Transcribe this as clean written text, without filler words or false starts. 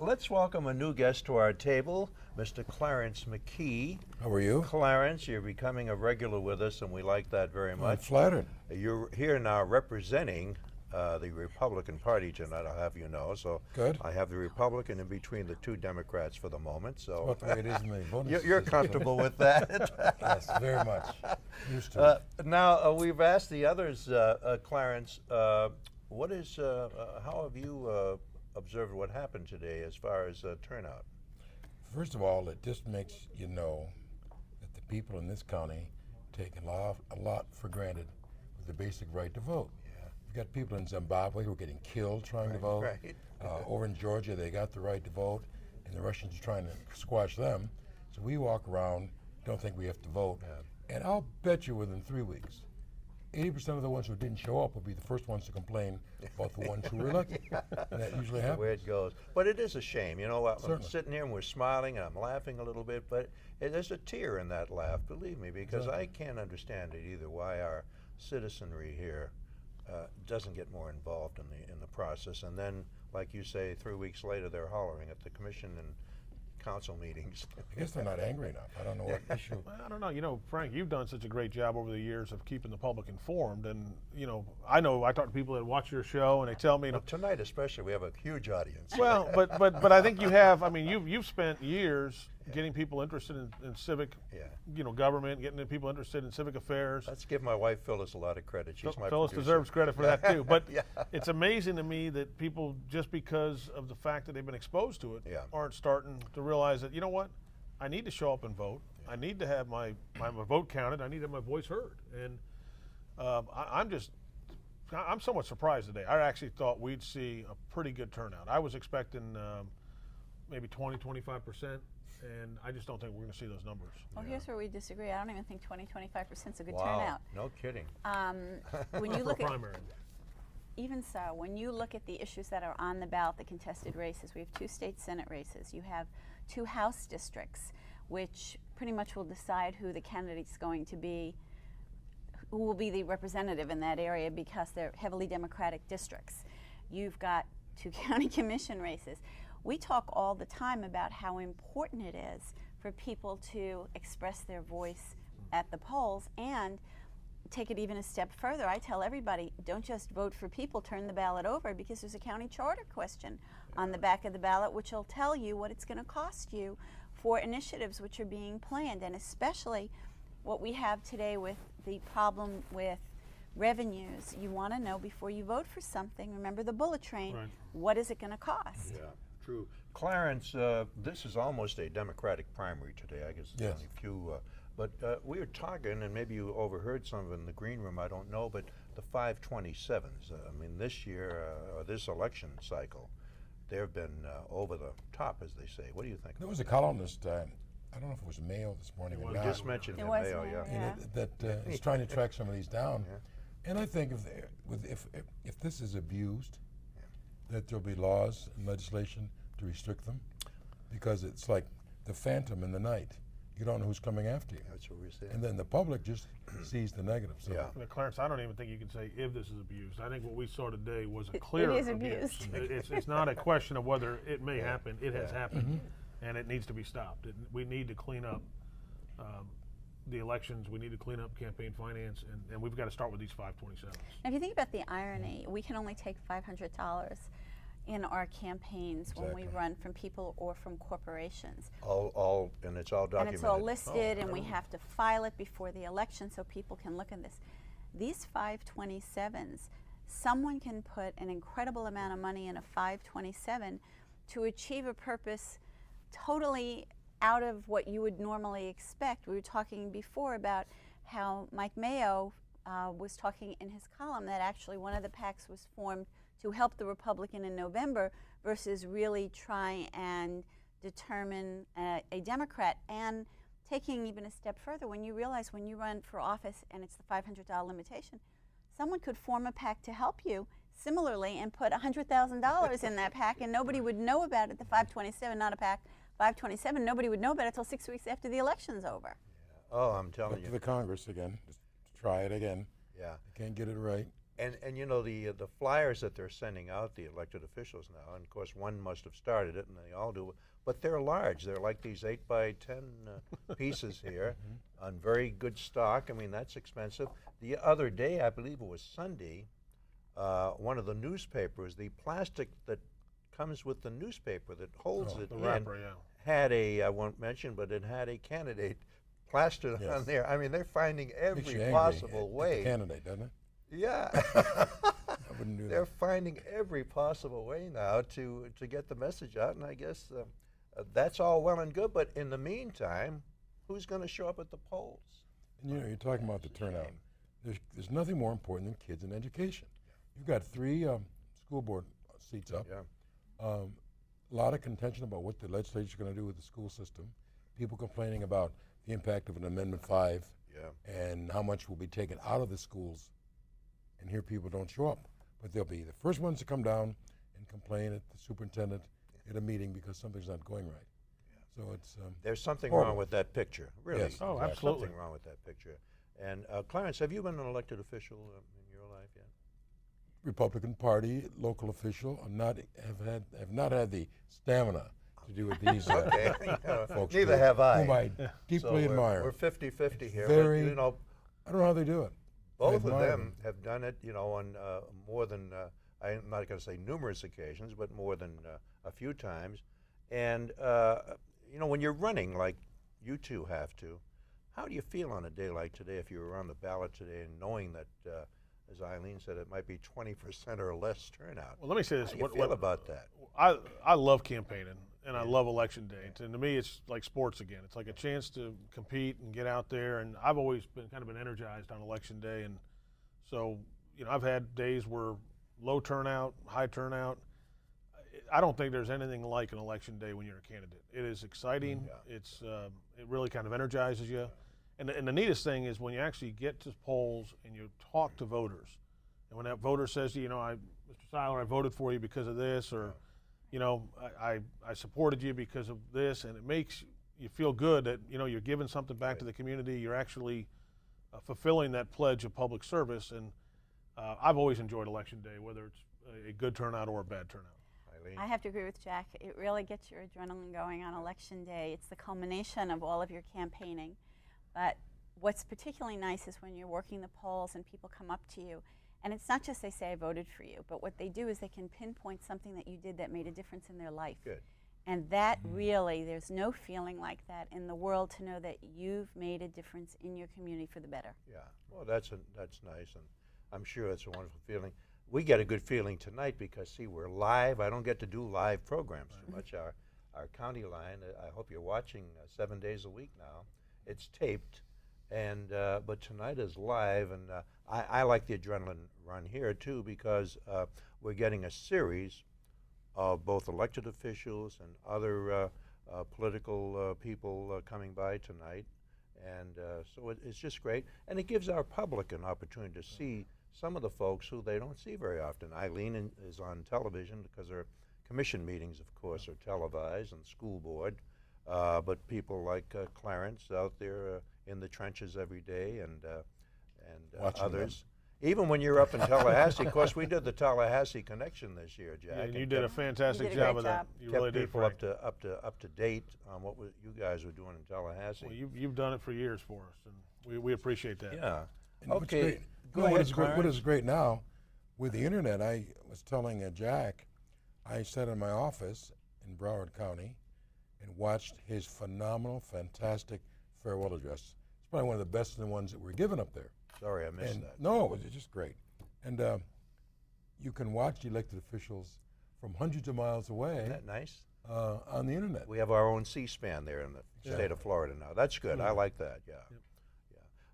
Let's welcome a new guest to our table, Mr. Clarence McKee. How are you? Clarence, you're becoming a regular with us, and we like that very much. I'm flattered. You're here now representing the Republican Party tonight, I'll have you know. So Good. I have the Republican in between the two Democrats for the moment. So What the way it is in the bonus. you're comfortable with that? Yes, very much. Used to it. Now, we've asked the others, Clarence, what is, how have you observed what happened today as far as turnout? First of all, it just makes you know that the people in this county take a lot for granted with the basic right to vote. Yeah. You've got people in Zimbabwe who are getting killed trying to vote. Right. Over in Georgia, they got the right to vote, and the Russians are trying to squash them. So we walk around, don't think we have to vote. Yeah. And I'll bet you within 3 weeks, 80% of the ones who didn't show up will be the first ones to complain about the ones who were elected. And that usually happens. The way it goes. But it is a shame. You know, I'm Certainly. sitting here and we're smiling and I'm laughing a little bit, but there's a tear in that laugh, believe me, because I can't understand it either, why our citizenry here doesn't get more involved in the process. And then, like you say, 3 weeks later, they're hollering at the commission and council meetings. I guess they're not angry enough. I don't know what issue. I don't know. You know, Frank, you've done such a great job over the years of keeping the public informed. And, you know I talk to people that watch your show and they tell me. Well, tonight especially, we have a huge audience. Well, but I think you have, I mean, you've spent years getting people interested in civic, government, getting people interested in civic affairs. Let's give my wife Phyllis a lot of credit. She's my Phyllis producer. deserves credit for that too. But it's amazing to me that people, just because of the fact that they've been exposed to it, aren't starting to realize that, you know what, I need to show up and vote. I need to have my vote counted. I need to have my voice heard. And I'm somewhat surprised today. I actually thought we'd see a pretty good turnout. I was expecting maybe 20–25%. And I just don't think we're going to see those numbers. Well, here's where we disagree. I don't even think 20–25% is a good Wow. turnout. No kidding. When you For look a at, primary. even so, when you look at the issues that are on the ballot, the contested races, we have 2 state Senate races. You have 2 House districts, which pretty much will decide who the candidate's going to be, who will be the representative in that area, because they're heavily Democratic districts. You've got 2 county commission races. We talk all the time about how important it is for people to express their voice at the polls and take it even a step further. I tell everybody, don't just vote for people, turn the ballot over, because there's a county charter question on the back of the ballot which will tell you what it's going to cost you for initiatives which are being planned, and especially what we have today with the problem with revenues. You want to know before you vote for something, remember the bullet train, what is it going to cost? Yeah. True. Clarence, this is almost a Democratic primary today. I guess there's only a few. But we were talking, and maybe you overheard some of it in the green room, I don't know, but the 527s. I mean, this year, or this election cycle, they've been over the top, as they say. What do you think? There was a columnist, I don't know if it was Mayo this morning or You not, just mentioned It him, was Mayo, Mayo, yeah. that is trying to track some of these down. And I think if this is abused, that there'll be laws and legislation to restrict them, because it's like the phantom in the night. You don't know who's coming after you. That's what we're saying. And then the public just sees the negative. So Clarence, I don't even think you can say if this is abused. I think what we saw today was a clear It is abuse. It's not a question of whether it may happen. It has happened, and it needs to be stopped. We need to clean up the elections. We need to clean up campaign finance, and we've got to start with these 527s. Now, if you think about the irony, we can only take $500 in our campaigns when we run from people or from corporations. And it's all documented. And it's all listed, and we have to file it before the election so people can look at this. These 527s, someone can put an incredible amount of money in a 527 to achieve a purpose totally out of what you would normally expect. We were talking before about how Mike Mayo was talking in his column that actually one of the PACs was formed to help the Republican in November versus really try and determine a Democrat. And taking even a step further, when you realize when you run for office and it's the $500 limitation, someone could form a PAC to help you similarly and put $100,000 in that PAC, and nobody would know about it. The 527, not a PAC, 527, nobody would know about it until 6 weeks after the election's over. Yeah. Oh, I'm telling Up you. to the Congress again, just try it again. Yeah. They can't get it right. And you know, the flyers that they're sending out, the elected officials now, and of course one must have started it, and they all do, but they're large. They're like these 8 by 10 pieces here on very good stock. I mean, that's expensive. The other day, I believe it was Sunday, one of the newspapers, the plastic that comes with the newspaper that holds it the in, wrapper, yeah. had a, I won't mention, but it had a candidate plastered Yes. on there. I mean, they're finding Makes every you angry possible at the way. candidate, doesn't it? Yeah. I wouldn't do They're that. finding every possible way now to get the message out, and I guess that's all well and good, but in the meantime, who's going to show up at the polls? And you know, you're talking about the turnout. There's nothing more important than kids and education. You've got 3 school board seats up. Yeah. A lot of contention about what the legislature's going to do with the school system. People complaining about the impact of an Amendment 5 and how much will be taken out of the schools. And here people don't show up. But they'll be the first ones to come down and complain at the superintendent at a meeting because something's not going right. So it's There's something horrible. wrong with that picture, really. Yes, Oh, There's absolutely. something wrong with that picture. And Clarence, have you been an elected official in your life yet? Republican Party local official. Have not had the stamina to do what these Okay. folks Neither do, have I. whom I So deeply admire. we're 50-50 here, very- but you know, I don't know how they do it. I both of admire them have done it, you know, on more than, I'm not going to say numerous occasions, but more than a few times. And, you know, when you're running like you two have to, how do you feel on a day like today if you were on the ballot today and knowing that, as Eileen said, it might be 20% or less turnout? Well, let me say this. How do you feel about that? I love campaigning, and I love election day. And to me, it's like sports again. It's like a chance to compete and get out there. And I've always been kind of been energized on election day. And so, you know, I've had days where low turnout, high turnout. I don't think there's anything like an election day when you're a candidate. It is exciting. It's it really kind of energizes you. And the neatest thing is when you actually get to polls and you talk to voters. And when that voter says to you, you know, Mr. Seiler, I voted for you because of this, or, you know, I supported you because of this, and it makes you feel good that, you know, you're giving something back to the community. You're actually fulfilling that pledge of public service. And I've always enjoyed Election Day, whether it's a good turnout or a bad turnout. Eileen? I have to agree with Jack. It really gets your adrenaline going on Election Day. It's the culmination of all of your campaigning. But what's particularly nice is when you're working the polls and people come up to you, and it's not just they say I voted for you, but what they do is they can pinpoint something that you did that made a difference in their life. Good. And that really, there's no feeling like that in the world to know that you've made a difference in your community for the better. Yeah, well, that's nice, and I'm sure it's a wonderful feeling. We get a good feeling tonight because, see, we're live. I don't get to do live programs too much. Our county line, I hope you're watching 7 days a week now. It's taped, and but tonight is live, and I like the adrenaline run here too because we're getting a series of both elected officials and other political people coming by tonight, and so it's just great, and it gives our public an opportunity to see some of the folks who they don't see very often. Eileen is on television because her commission meetings, of course, are televised, and the school board. But people like Clarence out there in the trenches every day, and others. Even when you're up in Tallahassee, of course, we did the Tallahassee connection this year, Jack. Yeah, and you did a fantastic You did a job great of that. job. You kept really did, people Frank. up to date on what you guys were doing in Tallahassee. Well, you've done it for years for us, and we appreciate that. Yeah. And what's Okay. great- Go no, ahead, what is Clarence. great now with the internet, I was telling Jack, I sat in my office in Broward County and watched his phenomenal, fantastic farewell address. It's probably one of the best ones that were given up there. Sorry, I missed And that. no, it was just great. And you can watch the elected officials from hundreds of miles away Isn't that nice? on the internet. We have our own C-SPAN there in the state of Florida now. That's good. I like that, yeah. Yep.